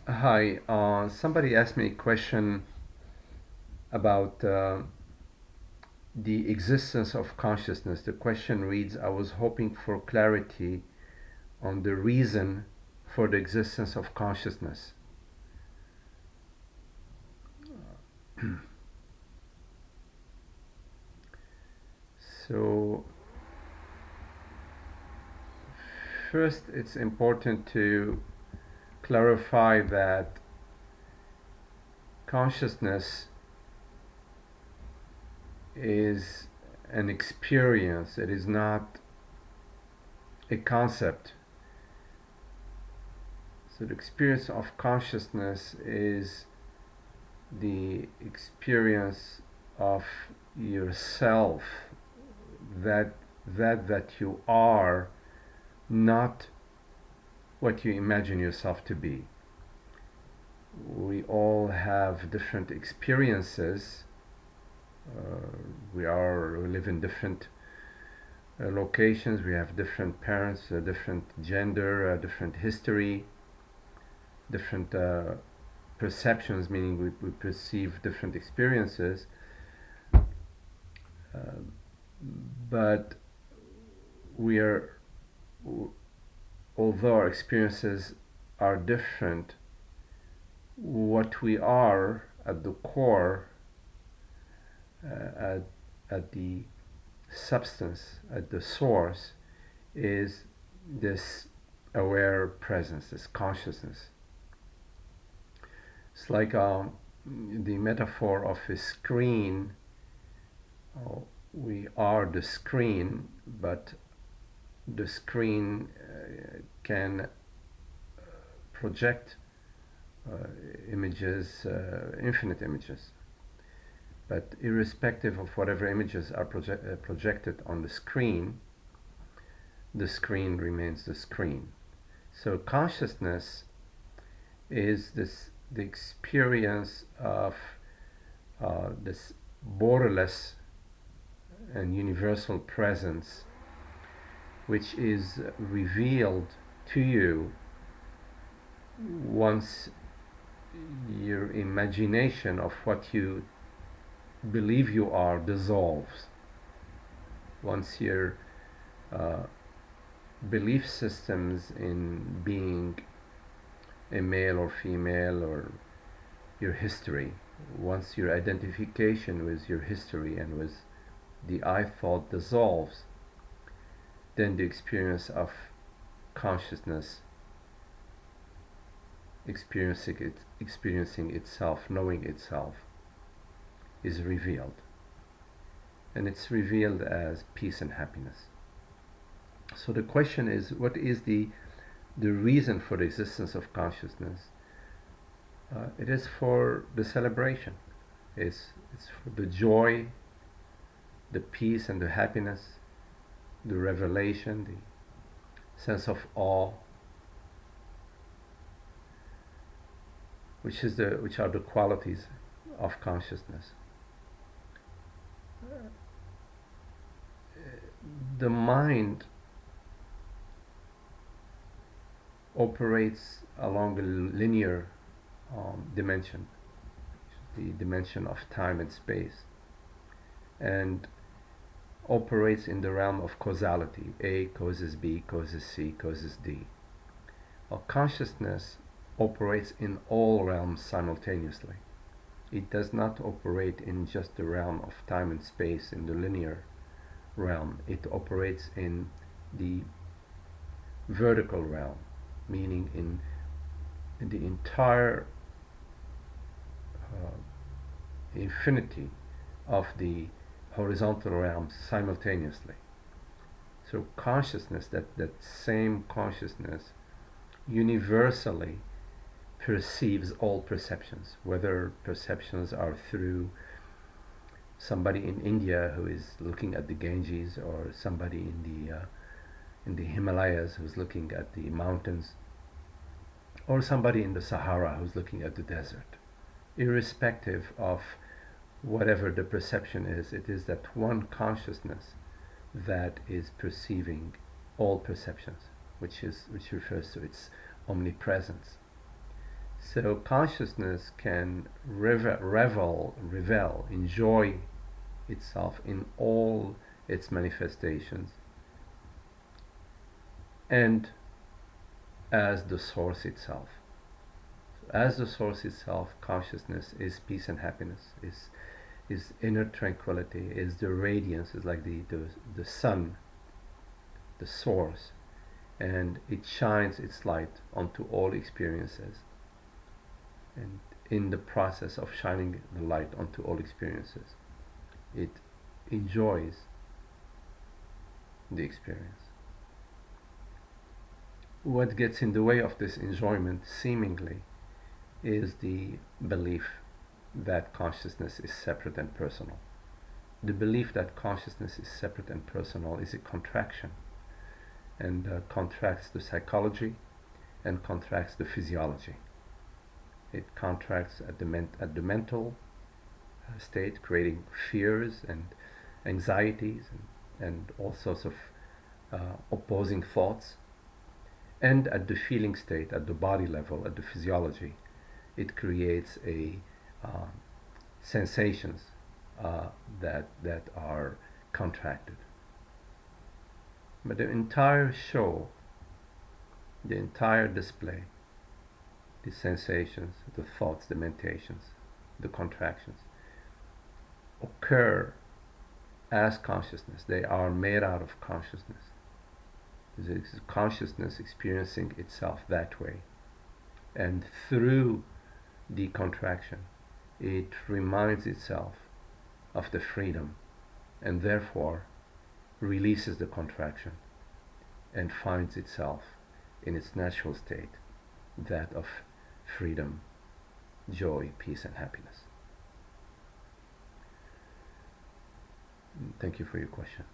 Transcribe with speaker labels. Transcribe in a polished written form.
Speaker 1: Hi, somebody asked me a question about the existence of consciousness. The question reads, I was hoping for clarity on the reason for the existence of consciousness. So, first, it's important to clarify that consciousness is an experience, it is not a concept. So, the experience of consciousness is the experience of yourself, that you are not what you imagine yourself to be. We all have different experiences. We live in different locations. We have different parents, different gender, different history, different perceptions, meaning we perceive different experiences. But we are, although our experiences are different, what we are at the core, at the substance, at the source, is this aware presence, this consciousness. It's like the metaphor of a screen. We are the screen, but the screen can project images, infinite images. But irrespective of whatever images are projected on the screen remains the screen. So consciousness is the experience of this borderless and universal presence, which is revealed to you once your imagination of what you believe you are dissolves. Once your belief systems in being a male or female, or your history, once your identification with your history and with the I thought dissolves, then the experience of consciousness, experiencing itself, knowing itself, is revealed. And it's revealed as peace and happiness. So the question is, what is the reason for the existence of consciousness? It is for the celebration. It's for the joy, the peace and the happiness, the revelation, the sense of awe, which are the qualities of consciousness. The mind operates along a linear dimension, the dimension of time and space, and operates in the realm of causality. A causes B, causes C, causes D. While consciousness operates in all realms simultaneously. It does not operate in just the realm of time and space, in the linear realm. It operates in the vertical realm, meaning in the entire infinity of the horizontal realms simultaneously. So consciousness, that same consciousness, universally perceives all perceptions, whether perceptions are through somebody in India who is looking at the Ganges, or somebody in the Himalayas who's looking at the mountains, or somebody in the Sahara who's looking at the desert. Irrespective of whatever the perception is, it is that one consciousness that is perceiving all perceptions, which refers to its omnipresence. So consciousness can revel, enjoy itself in all its manifestations, and as the source itself. As the source itself, consciousness is peace and happiness, is inner tranquility, is the radiance, is like the sun, the source, and it shines its light onto all experiences. And in the process of shining the light onto all experiences, it enjoys the experience. What gets in the way of this enjoyment, seemingly, is the belief that consciousness is separate and personal. The belief that consciousness is separate and personal is a contraction, and contracts the psychology and contracts the physiology. It contracts at the mental state, creating fears and anxieties and all sorts of opposing thoughts. And at the feeling state, at the body level, at the physiology, it creates a sensations that are contracted. But the entire show, the entire display, the sensations, the thoughts, the meditations, the contractions, occur as consciousness. They are made out of consciousness. This is consciousness experiencing itself that way. And through the contraction, it reminds itself of the freedom, and therefore releases the contraction and finds itself in its natural state, that of freedom, joy, peace, and happiness. Thank you for your question.